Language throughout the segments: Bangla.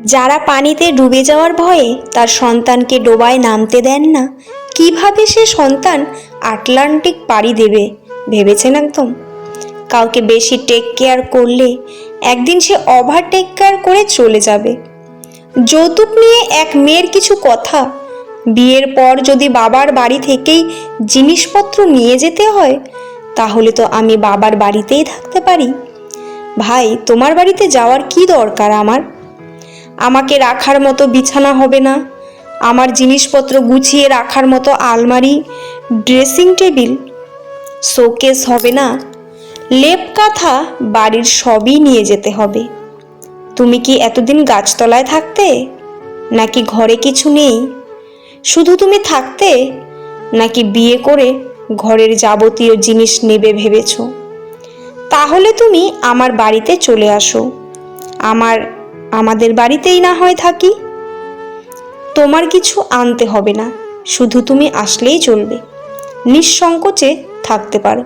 যারা পানিতে ডুবে যাওয়ার ভয়ে তার সন্তানকে ডোবায় নামতে দেন না, কিভাবে সে সন্তান আটলান্টিক পাড়ি দেবে ভেবেছেন একদম? কাউকে বেশি টেক কেয়ার করলে একদিন সে ওভার টেক কেয়ার করে চলে যাবে। যৌতুক নিয়ে এক মেয়ের কিছু কথা, বিয়ের পর যদি বাবার বাড়ি থেকেই জিনিসপত্র নিয়ে যেতে হয়, তাহলে তো আমি বাবার বাড়িতেই থাকতে পারি। ভাই, তোমার বাড়িতে যাওয়ার কি দরকার আমার? আমাকে রাখার মতো বিছানা হবে না, আমার জিনিসপত্র গুছিয়ে রাখার মতো আলমারি, ড্রেসিং টেবিল, শোকেস হবে না, লেপ কাঁথা, বাড়ির সবই নিয়ে যেতে হবে। তুমি কি এতদিন গাছতলায় থাকতে, নাকি ঘরে কিছু নেই? শুধু তুমি থাকতে, নাকি বিয়ে করে ঘরের যাবতীয় জিনিস নেবে ভেবেছ? তাহলে তুমি আমার বাড়িতে চলে আসো, আমাদের বাড়িতেই না হয় থাকি। তোমার কিছু আনতে হবে না, শুধু তুমি আসলেই চলবে, নিঃসংকোচে থাকতে পারো।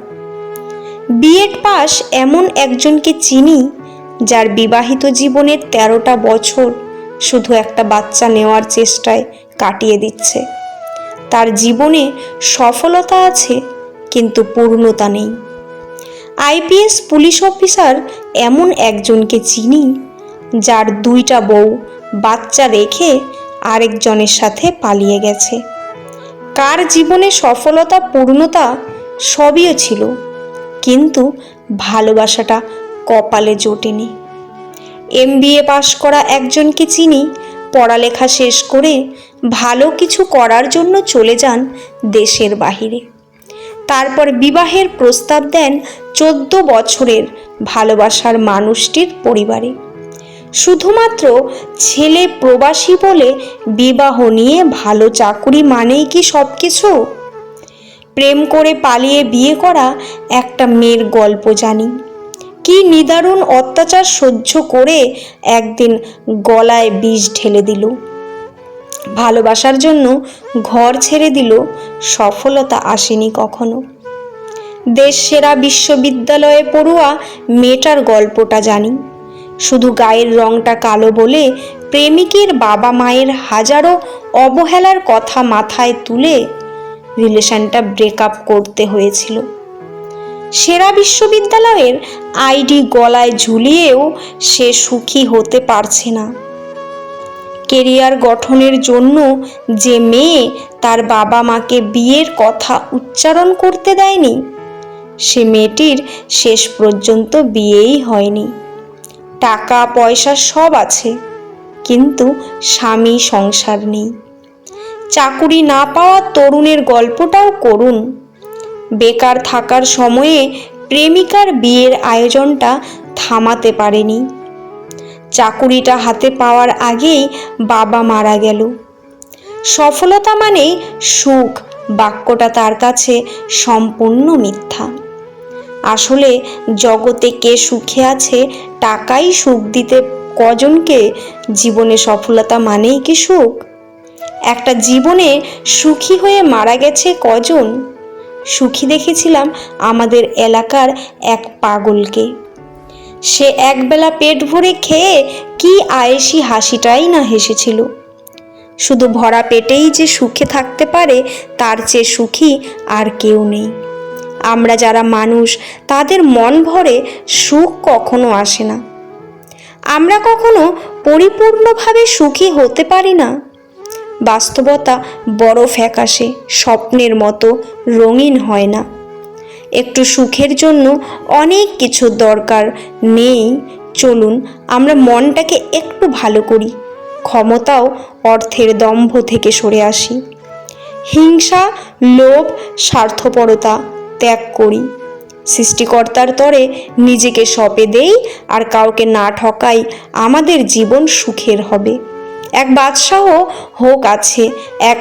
বিএড পাস এমন একজনকে চিনি, যার বিবাহিত জীবনের 13টা বছর শুধু একটা বাচ্চা নেওয়ার চেষ্টায় কাটিয়ে দিচ্ছে। তার জীবনে সফলতা আছে, কিন্তু পূর্ণতা নেই। আইপিএস পুলিশ অফিসার এমন একজনকে চিনি, যার 2টা বউ বাচ্চা রেখে আরেকজনের সাথে পালিয়ে গেছে। কার জীবনে সফলতা পূর্ণতা সবই ছিল, কিন্তু ভালোবাসাটা কপালে জোটেনি। এমবিএ পাশ করা একজনকে চিনি, পড়ালেখা শেষ করে ভালো কিছু করার জন্য চলে যান দেশের বাহিরে। তারপর বিবাহের প্রস্তাব দেন 14 বছরের ভালোবাসার মানুষটির পরিবারে। শুধুমাত্র ছেলে প্রবাসী বলে বিবাহ নিয়ে ভালো চাকুরি মানেই কি সব কিছু? প্রেম করে পালিয়ে বিয়ে করা একটা মেয়ের গল্প জানি, কি নিদারুণ অত্যাচার সহ্য করে একদিন গলায় বিষ ঢেলে দিল, ভালোবাসার জন্য ঘর ছেড়ে দিল, সফলতা আসেনি কখনো। দেশ সেরা বিশ্ববিদ্যালয়ে পড়ুয়া মেয়েটার গল্পটা জানি, শুধু গায়ের রংটা কালো বলে প্রেমিকের বাবা মায়ের হাজারো অবহেলার কথা মাথায় তুলে রিলেশনটা ব্রেকআপ করতে হয়েছিল। সেরা বিশ্ববিদ্যালয়ের আইডি গলায় ঝুলিয়েও সে সুখী হতে পারছে না। কেরিয়ার গঠনের জন্য যে মেয়ে তার বাবা মাকে বিয়ের কথা উচ্চারণ করতে দেয়নি, সে মেয়েটির শেষ পর্যন্ত বিয়েই হয়নি। টাকা পয়সা সব আছে, কিন্তু স্বামী সংসার নেই। চাকুরি না পাওয়া তরুণের গল্পটাও করুন। বেকার থাকার সময়ে প্রেমিকার বিয়ের আয়োজনটা থামাতে পারেনি। চাকুরিটা হাতে পাওয়ার আগেই বাবা মারা গেল। সফলতা মানেই সুখ বাক্যটা তার কাছে সম্পূর্ণ মিথ্যা। আসলে জগতে কে সুখে আছে, টাকাই সুখ দিতে কজনকে? জীবনে সফলতা মানেই কি সুখ? একটা জীবনে সুখী হয়ে মারা গেছে কজন? সুখী দেখেছিলাম আমাদের এলাকার এক পাগলকে। সে একবেলা পেট ভরে খেয়ে কি আয়েসি হাসিটাই না হেসেছিল। শুধু ভরা পেটেই যে সুখে থাকতে পারে, তার চেয়ে সুখী আর কেউ নেই। আমরা যারা মানুষ, তাদের মন ভরে সুখ কখনো আসে না। আমরা কখনো পরিপূর্ণভাবে সুখী হতে পারি না। বাস্তবতা বড় ফ্যাকাশে, স্বপ্নের মতো রঙিন হয় না। একটু সুখের জন্য অনেক কিছুর দরকার নেই। চলুন আমরা মনটাকে একটু ভালো করি, ক্ষমতাও অর্থের দম্ভ থেকে সরে আসি। হিংসা, লোভ, স্বার্থপরতা ত্যাগ করি। সৃষ্টিকর্তার তরে নিজেকে সঁপে দেই আর কাউকে না ঠকাই, আমাদের জীবন সুখের হবে। এক বাদশাহ হোক আছে, এক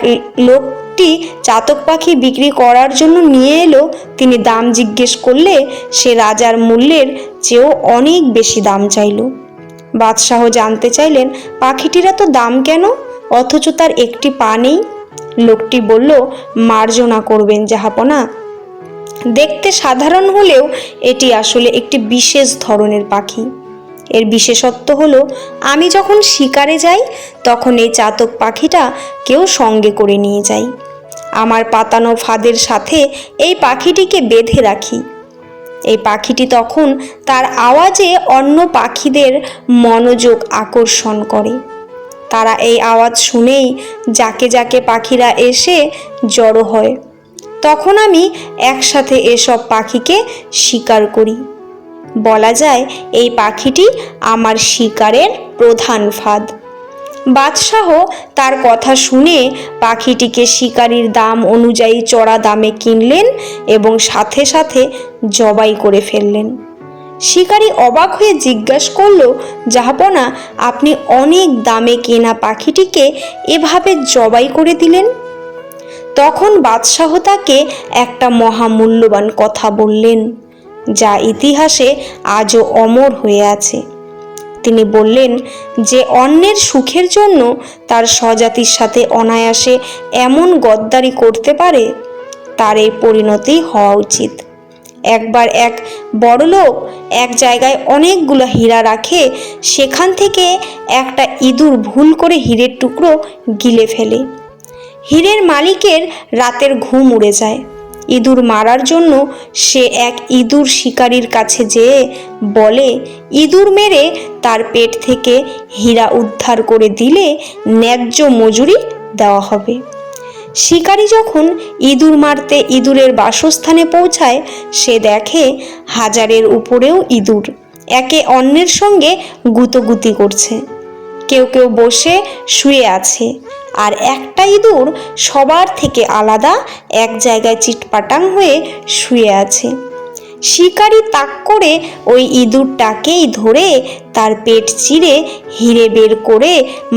লোকটি চাতক পাখি বিক্রি করার জন্য নিয়ে এলো। তিনি দাম জিজ্ঞেস করলে সে রাজার মূল্যের চেয়েও অনেক বেশি দাম চাইল। বাদশাহ জানতে চাইলেন, পাখিটিরা তো দাম কেন, অথচ তার একটি পা নেই? লোকটি বলল, মার্জনা করবেন জাহাপনা, দেখতে সাধারণ হলেও এটি আসলে একটি বিশেষ ধরনের পাখি। এর বিশেষত্ব হলো আমি যখন শিকারে যাই তখন এই চাতক পাখিটা কেউ সঙ্গে করে নিয়ে যাই। আমার পাতানো ফাঁদের সাথে এই পাখিটিকে বেঁধে রাখি। এই পাখিটি তখন তার আওয়াজে অন্য পাখিদের মনোযোগ আকর্ষণ করে। তারা এই আওয়াজ শুনেই যাকে যাকে পাখিরা এসে জড়ো হয়। তখন আমি একসাথে এসব পাখিকে শিকার করি। বলা যায় এই পাখিটি আমার শিকারের প্রধান ফাঁদ। বাদশাহ তার কথা শুনে পাখিটিকে শিকারির দাম অনুযায়ী চড়া দামে কিনলেন এবং সাথে সাথে জবাই করে ফেললেন। শিকারি অবাক হয়ে জিজ্ঞাসা করল, জাহাপনা, আপনি অনেক দামে কেনা পাখিটিকে এভাবে জবাই করে দিলেন? তখন বাদশাহ তাকে একটা মহামূল্যবান কথা বললেন, যা ইতিহাসে আজও অমর হয়ে আছে। তিনি বললেন যে অন্যের সুখের জন্য তার স্বজাতির সাথে অনায়াসে এমন গদ্দারি করতে পারে, তার এই পরিণতি হওয়া উচিত। একবার এক বড়লোক এক জায়গায় অনেকগুলো হীরা রাখে, সেখান থেকে একটা ইঁদুর ভুল করে হীরের টুকরো গিলে ফেলে। হীরের মালিকের রাতের ঘুম উড়ে যায়। ইঁদুর মারার জন্য সে এক ইঁদুর শিকারীর কাছে যেয়ে বলে, ইঁদুর মেরে তার পেট থেকে হীরা উদ্ধার করে দিলে ন্যায্য মজুরি দেওয়া হবে। শিকারী যখন ইঁদুর মারতে ইঁদুরের বাসস্থানে পৌঁছায়, সে দেখে হাজারের উপরেও ইঁদুর একে অন্যের সঙ্গে গুতোগুতি করছে। কেউ কেউ বসে শুয়ে আছে, আর একটা ইঁদুর সবার থেকে আলাদা এক জায়গায় চিটপাটাং হয়ে শুয়ে আছে। শিকারী তাক করে ওই ইঁদুরটাকেই ধরে তার পেট চিরে হিরে বের করে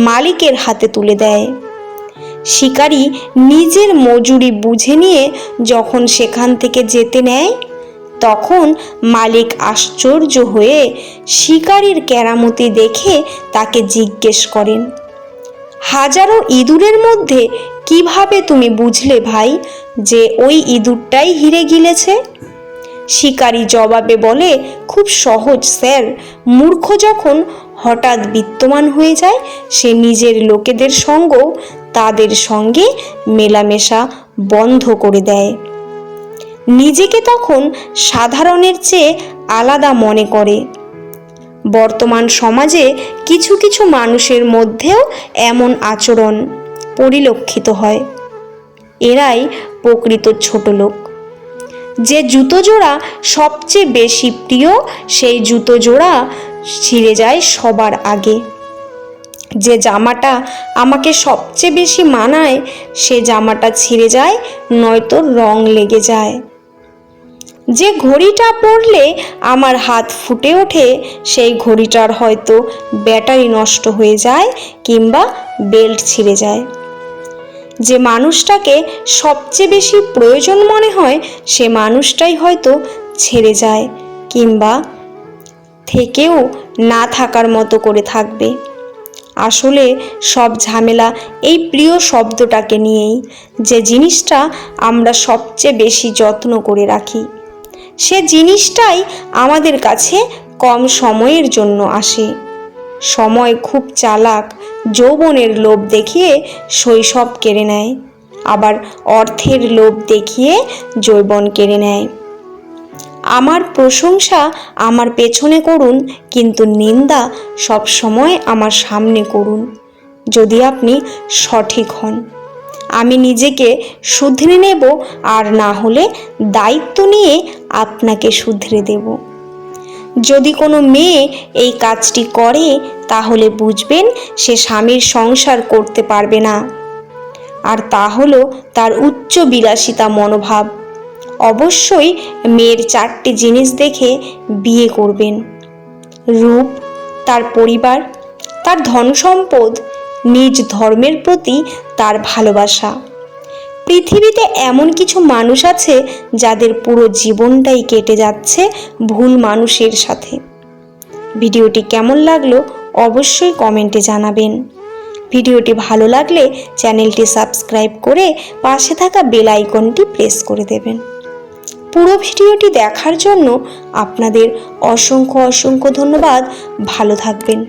মালিকের হাতে তুলে দেয়। শিকারী নিজের মজুরি বুঝে নিয়ে যখন সেখান থেকে যেতে নেয়, তখন মালিক আশ্চর্য হয়ে শিকারীর কেরামতি দেখে তাকে জিজ্ঞেস করেন, হাজারো ইঁদুরের মধ্যে কিভাবে তুমি বুঝলে ভাই যে ওই ইঁদুরটাই হিরে গিলেছে? শিকারী জবাবে বলে, খুব সহজ স্যার, মূর্খ যখন হঠাৎ বিত্তমান হয়ে যায়, সে নিজের লোকেদের সঙ্গেও তাদের সঙ্গে মেলামেশা বন্ধ করে দেয়। নিজেকে তখন সাধারণের চেয়ে আলাদা মনে করে। বর্তমান সমাজে কিছু কিছু মানুষের মধ্যেও এমন আচরণ পরিলক্ষিত হয়। এরাই প্রকৃত ছোট লোক। যে জুতো জোড়া সবচেয়ে বেশি প্রিয়, সেই জুতো জোড়া ছিঁড়ে যায় সবার আগে। যে জামাটা আমাকে সবচেয়ে বেশি মানায়, সে জামাটা ছিঁড়ে যায়, নয়তো রং লেগে যায়। যে ঘড়িটা পরলে আমার হাত ফুটে ওঠে, সেই ঘড়িটার হয়তো ব্যাটারি নষ্ট হয়ে যায় কিংবা বেল্ট ছিঁড়ে যায়। যে মানুষটাকে সবচেয়ে বেশি প্রয়োজন মনে হয়, সে মানুষটাই হয়তো ছেড়ে যায় কিংবা থেকেও না থাকার মতো করে থাকবে। আসলে সব ঝামেলা এই প্রিয় শব্দটাকে নিয়েই। যে জিনিসটা আমরা সবচেয়ে বেশি যত্ন করে রাখি, সে জিনিসটাই আমাদের কাছে কম সময়ের জন্য আসে। সময় খুব চালাক, যৌবনের লোভ দেখিয়ে শৈশব কেড়ে নেয়, আবার অর্থের লোভ দেখিয়ে যৌবন কেড়ে নেয়। আমার প্রশংসা আমার পেছনে করুন, কিন্তু নিন্দা সব সময় আমার সামনে করুন, যদি আপনি সঠিক হন। আমি নিজেকে শুধরে নেব, আর না হলে দায়িত্ব নিয়ে আপনাকে শুধরে দেব। যদি কোনো মেয়ে এই কাজটি করে, তাহলে বুঝবেন সে স্বামীর সংসার করতে পারবে না। আর তা হলো তার উচ্চ বিলাসিতা মনোভাব। অবশ্যই মেয়ের 4টি জিনিস দেখে বিয়ে করবেন: রূপ, তার পরিবার, তার ধন সম্পদ, নিজ ধর্মের প্রতি তার ভালোবাসা। পৃথিবীতে এমন কিছু মানুষ আছে যাদের পুরো জীবনটাই কেটে যাচ্ছে ভুল মানুষের সাথে। ভিডিওটি কেমন লাগলো অবশ্যই কমেন্টে জানাবেন। ভিডিওটি ভালো লাগলে চ্যানেলটি সাবস্ক্রাইব করে পাশে থাকা বেল আইকনটি প্রেস করে দেবেন। পুরো ভিডিওটি দেখার জন্য আপনাদের অসংখ্য অসংখ্য ধন্যবাদ। ভালো থাকবেন।